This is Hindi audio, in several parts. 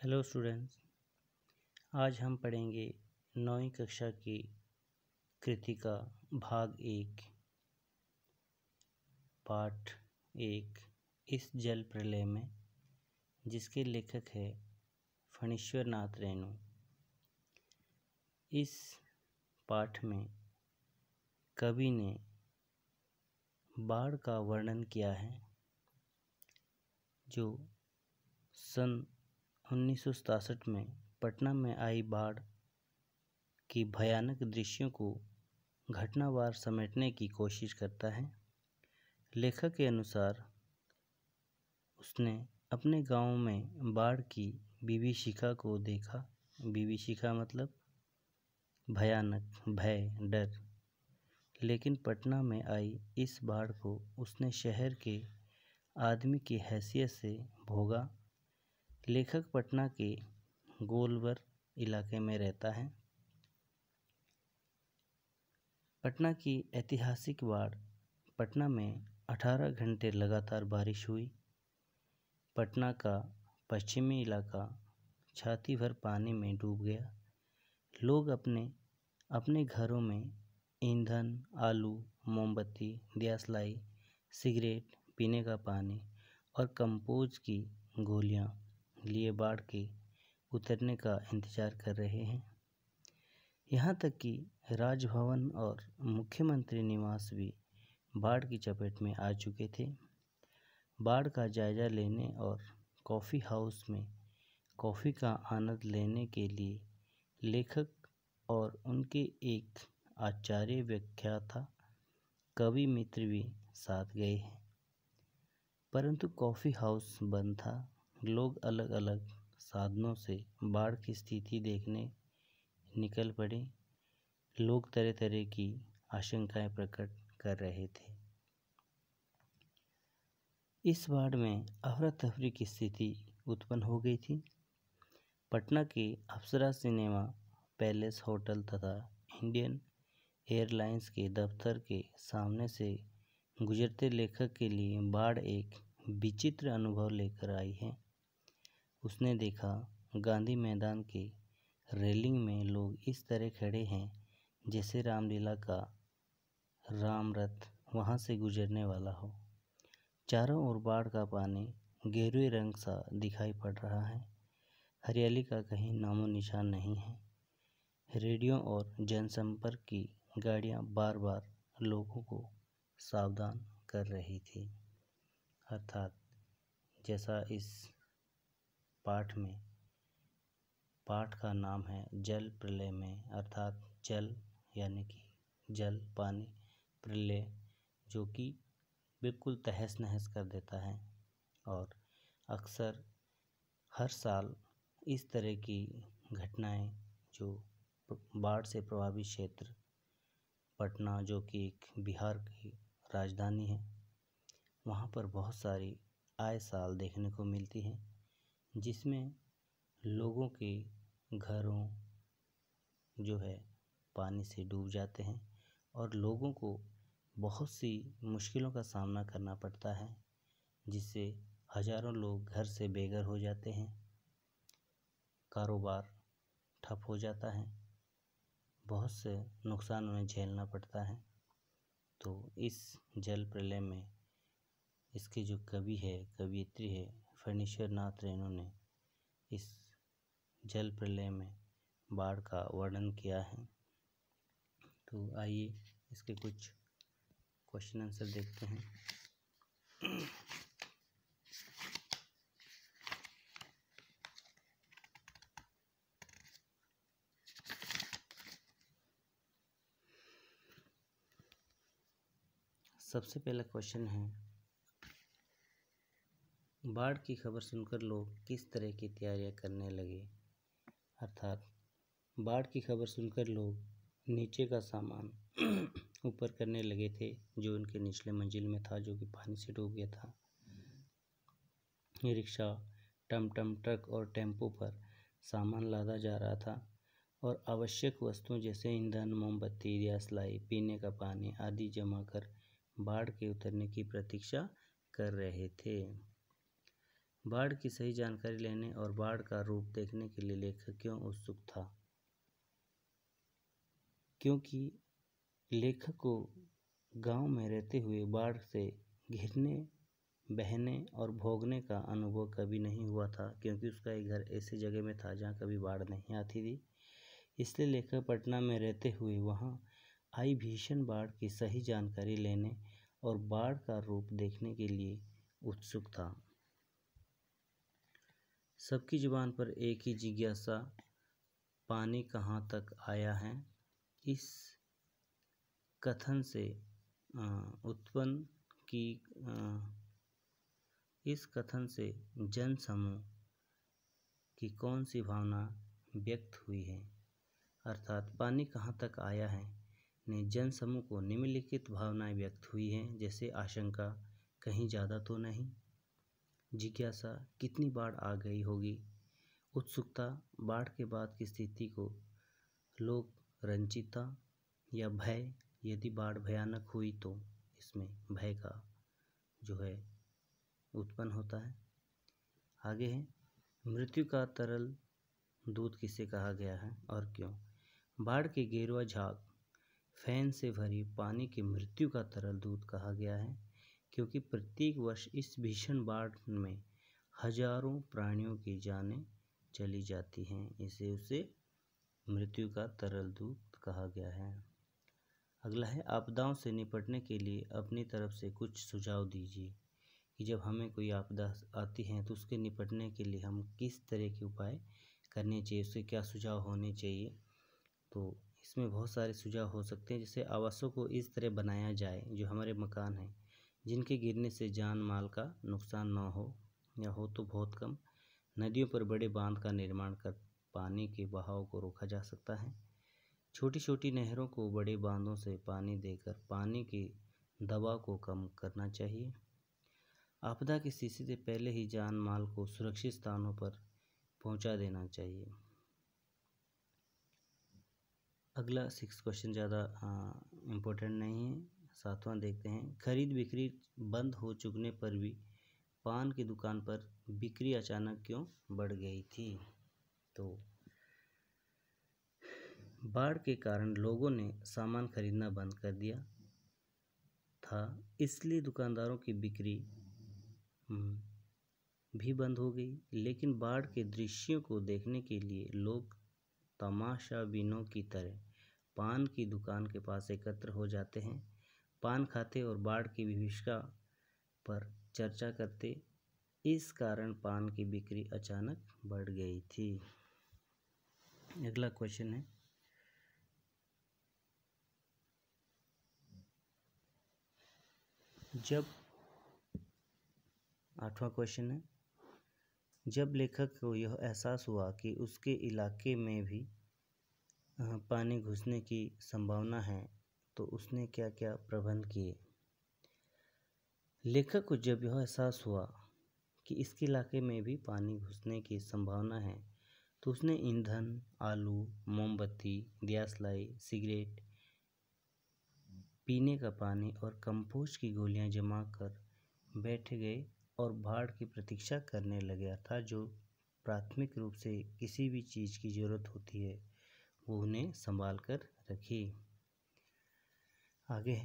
हेलो स्टूडेंट्स, आज हम पढ़ेंगे 9वीं कक्षा की कृतिका भाग 1 पाठ 1 इस जल प्रलय में, जिसके लेखक है फणीश्वर नाथ रेणु। इस पाठ में कवि ने बाढ़ का वर्णन किया है जो सन 1967 में पटना में आई बाढ़ की भयानक दृश्यों को घटनावार समेटने की कोशिश करता है। लेखक के अनुसार उसने अपने गांव में बाढ़ की विभीषिका को देखा। विभीषिका मतलब भयानक, भय, डर। लेकिन पटना में आई इस बाढ़ को उसने शहर के आदमी की हैसियत से भोगा। लेखक पटना के गोलवर इलाके में रहता है। पटना की ऐतिहासिक बाढ़। पटना में 18 घंटे लगातार बारिश हुई। पटना का पश्चिमी इलाका छाती भर पानी में डूब गया। लोग अपने अपने घरों में ईंधन, आलू, मोमबत्ती, दियासलाई, सिगरेट, पीने का पानी और कंपोज की गोलियां लिए बाढ़ के उतरने का इंतजार कर रहे हैं। यहाँ तक कि राजभवन और मुख्यमंत्री निवास भी बाढ़ की चपेट में आ चुके थे। बाढ़ का जायजा लेने और कॉफ़ी हाउस में कॉफ़ी का आनंद लेने के लिए लेखक और उनके एक आचार्य व्याख्याता कवि मित्र भी साथ गए हैं, परंतु कॉफ़ी हाउस बंद था। लोग अलग अलग साधनों से बाढ़ की स्थिति देखने निकल पड़े। लोग तरह तरह की आशंकाएं प्रकट कर रहे थे। इस बाढ़ में अफरा तफरी की स्थिति उत्पन्न हो गई थी। पटना के अप्सरा सिनेमा पैलेस होटल तथा इंडियन एयरलाइंस के दफ्तर के सामने से गुजरते लेखक के लिए बाढ़ एक विचित्र अनुभव लेकर आई है। उसने देखा गांधी मैदान के रेलिंग में लोग इस तरह खड़े हैं जैसे रामलीला का राम रथ वहां से गुजरने वाला हो। चारों ओर बाढ़ का पानी गेरुए रंग सा दिखाई पड़ रहा है। हरियाली का कहीं नामो निशान नहीं है। रेडियो और जनसंपर्क की गाड़ियां बार बार लोगों को सावधान कर रही थी। अर्थात जैसा इस पाठ का नाम है जल प्रलय में, अर्थात जल यानी कि जल, पानी, प्रलय जो कि बिल्कुल तहस नहस कर देता है। और अक्सर हर साल इस तरह की घटनाएं जो बाढ़ से प्रभावित क्षेत्र पटना, जो कि एक बिहार की राजधानी है, वहाँ पर बहुत सारी आए साल देखने को मिलती हैं, जिसमें लोगों के घरों जो है पानी से डूब जाते हैं और लोगों को बहुत सी मुश्किलों का सामना करना पड़ता है, जिससे हजारों लोग घर से बेघर हो जाते हैं, कारोबार ठप हो जाता है, बहुत से नुकसान उन्हें झेलना पड़ता है। तो इस जल प्रलय में इसके जो कवि है, कवियत्री है, फणीश्वर नाथ रेणु ने इस जल प्रलय में बाढ़ का वर्णन किया है। तो आइए इसके कुछ क्वेश्चन आंसर देखते हैं। सबसे पहला क्वेश्चन है, बाढ़ की खबर सुनकर लोग किस तरह की तैयारियां करने लगे। अर्थात बाढ़ की खबर सुनकर लोग नीचे का सामान ऊपर करने लगे थे, जो उनके निचले मंजिल में था, जो कि पानी से डूब गया था। रिक्शा, टमटम, ट्रक और टेम्पो पर सामान लादा जा रहा था और आवश्यक वस्तुओं जैसे ईंधन, मोमबत्ती, दियासलाई, पीने का पानी आदि जमा कर बाढ़ के उतरने की प्रतीक्षा कर रहे थे। बाढ़ की सही जानकारी लेने और बाढ़ का रूप देखने के लिए लेखक क्यों उत्सुक था? क्योंकि लेखक को गांव में रहते हुए बाढ़ से घिरने, बहने और भोगने का अनुभव कभी नहीं हुआ था, क्योंकि उसका एक घर ऐसी जगह में था जहाँ कभी बाढ़ नहीं आती थी। इसलिए लेखक पटना में रहते हुए वहाँ आई भीषण बाढ़ की सही जानकारी लेने और बाढ़ का रूप देखने के लिए उत्सुक था। सबकी जुबान पर एक ही जिज्ञासा, पानी कहाँ तक आया है। इस कथन से उत्पन्न की इस कथन से जन समूह की कौन सी भावना व्यक्त हुई है? अर्थात पानी कहाँ तक आया है ने जन समूह को निम्नलिखित भावनाएं व्यक्त हुई हैं, जैसे आशंका, कहीं ज़्यादा तो नहीं, जिज्ञासा, कितनी बाढ़ आ गई होगी, उत्सुकता, बाढ़ के बाद की स्थिति को लोग रंचिता, या भय, यदि बाढ़ भयानक हुई तो इसमें भय का जो है उत्पन्न होता है। आगे है, मृत्यु का तरल दूध किसे कहा गया है और क्यों? बाढ़ के गेरुआ झाग फैन से भरी पानी की मृत्यु का तरल दूध कहा गया है, क्योंकि प्रत्येक वर्ष इस भीषण बाढ़ में हजारों प्राणियों की जानें चली जाती हैं, इसे उसे मृत्यु का तरल दूध कहा गया है। अगला है, आपदाओं से निपटने के लिए अपनी तरफ से कुछ सुझाव दीजिए, कि जब हमें कोई आपदा आती है तो उसके निपटने के लिए हम किस तरह के उपाय करने चाहिए, उसके क्या सुझाव होने चाहिए। तो इसमें बहुत सारे सुझाव हो सकते हैं, जैसे आवासों को इस तरह बनाया जाए, जो हमारे मकान हैं जिनके गिरने से जान माल का नुकसान न हो, या हो तो बहुत कम। नदियों पर बड़े बांध का निर्माण कर पानी के बहाव को रोका जा सकता है। छोटी छोटी नहरों को बड़े बांधों से पानी देकर पानी के दबाव को कम करना चाहिए। आपदा की स्थिति से पहले ही जान माल को सुरक्षित स्थानों पर पहुंचा देना चाहिए। अगला 6 क्वेश्चन ज़्यादा इम्पोर्टेंट नहीं है, 7वां देखते हैं। खरीद बिक्री बंद हो चुकने पर भी पान की दुकान पर बिक्री अचानक क्यों बढ़ गई थी? तो बाढ़ के कारण लोगों ने सामान खरीदना बंद कर दिया था, इसलिए दुकानदारों की बिक्री भी बंद हो गई। लेकिन बाढ़ के दृश्यों को देखने के लिए लोग तमाशाबीनों की तरह पान की दुकान के पास एकत्र हो जाते हैं, पान खाते और बाढ़ की विभीषिका पर चर्चा करते। इस कारण पान की बिक्री अचानक बढ़ गई थी। अगला क्वेश्चन है, जब 8वां क्वेश्चन है, जब लेखक को यह एहसास हुआ कि उसके इलाके में भी पानी घुसने की संभावना है, तो उसने क्या क्या प्रबंध किए? लेखक को जब यह एहसास हुआ कि इसके इलाके में भी पानी घुसने की संभावना है, तो उसने ईंधन, आलू, मोमबत्ती, दियासलाई, सिगरेट, पीने का पानी और कंपोस्ट की गोलियां जमा कर बैठ गए और बाढ़ की प्रतीक्षा करने लगा था। जो प्राथमिक रूप से किसी भी चीज़ की ज़रूरत होती है वो उन्हें संभाल कर रखी। आगे,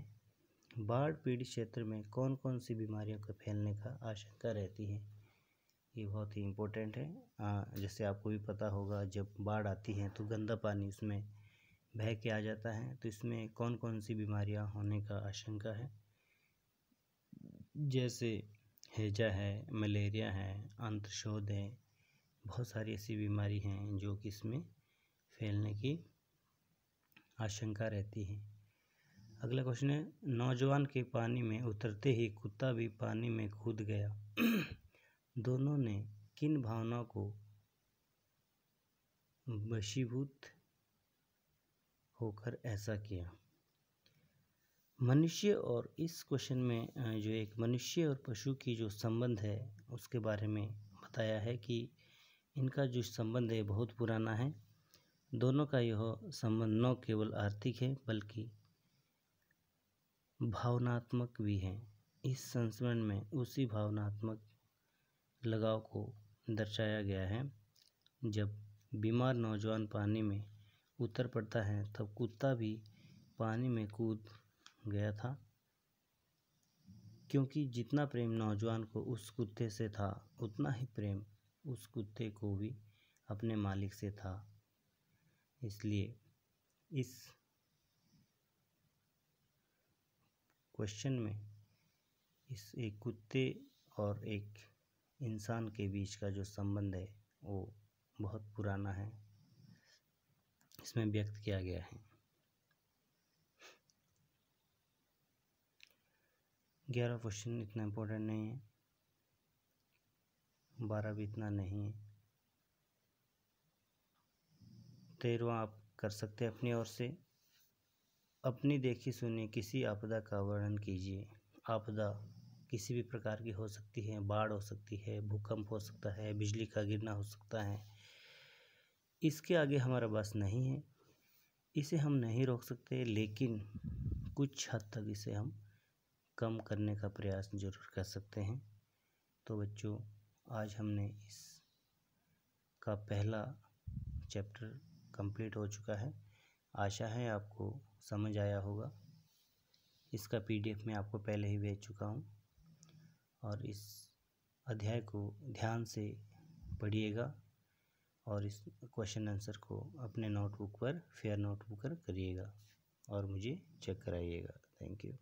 बाढ़ पीड़ित क्षेत्र में कौन कौन सी बीमारियों के फैलने का आशंका रहती है? ये बहुत ही इम्पोर्टेंट है। जैसे आपको भी पता होगा, जब बाढ़ आती है तो गंदा पानी उसमें बह के आ जाता है, तो इसमें कौन कौन सी बीमारियां होने का आशंका है? जैसे हैजा है, मलेरिया है, अंत्रशोथ है, बहुत सारी ऐसी बीमारी हैं जो कि इसमें फैलने की आशंका रहती है। अगला क्वेश्चन है, नौजवान के पानी में उतरते ही कुत्ता भी पानी में कूद गया। दोनों ने किन भावनाओं को वशीभूत होकर ऐसा किया? मनुष्य और इस क्वेश्चन में जो एक मनुष्य और पशु की जो संबंध है उसके बारे में बताया है कि इनका जो संबंध है बहुत पुराना है। दोनों का यह संबंध न केवल आर्थिक है बल्कि भावनात्मक भी है। इस संस्मरण में उसी भावनात्मक लगाव को दर्शाया गया है। जब बीमार नौजवान पानी में उतर पड़ता है तब कुत्ता भी पानी में कूद गया था, क्योंकि जितना प्रेम नौजवान को उस कुत्ते से था उतना ही प्रेम उस कुत्ते को भी अपने मालिक से था। इसलिए इस क्वेश्चन में इस एक कुत्ते और एक इंसान के बीच का जो संबंध है वो बहुत पुराना है, इसमें व्यक्त किया गया है। 11 क्वेश्चन इतना इम्पोर्टेंट नहीं है, 12 भी इतना नहीं है, 13वां आप कर सकते हैं अपनी ओर से। अपनी देखी सुनी किसी आपदा का वर्णन कीजिए। आपदा किसी भी प्रकार की हो सकती है, बाढ़ हो सकती है, भूकंप हो सकता है, बिजली का गिरना हो सकता है। इसके आगे हमारा बस नहीं है, इसे हम नहीं रोक सकते, लेकिन कुछ हद तक इसे हम कम करने का प्रयास जरूर कर सकते हैं। तो बच्चों, आज हमने इस का पहला चैप्टर कंप्लीट हो चुका है। आशा है आपको समझ आया होगा। इसका PDF मैं आपको पहले ही भेज चुका हूँ और इस अध्याय को ध्यान से पढ़िएगा और इस क्वेश्चन आंसर को अपने नोटबुक पर फेयर नोटबुक पर करिएगा और मुझे चेक कराइएगा। Thank you.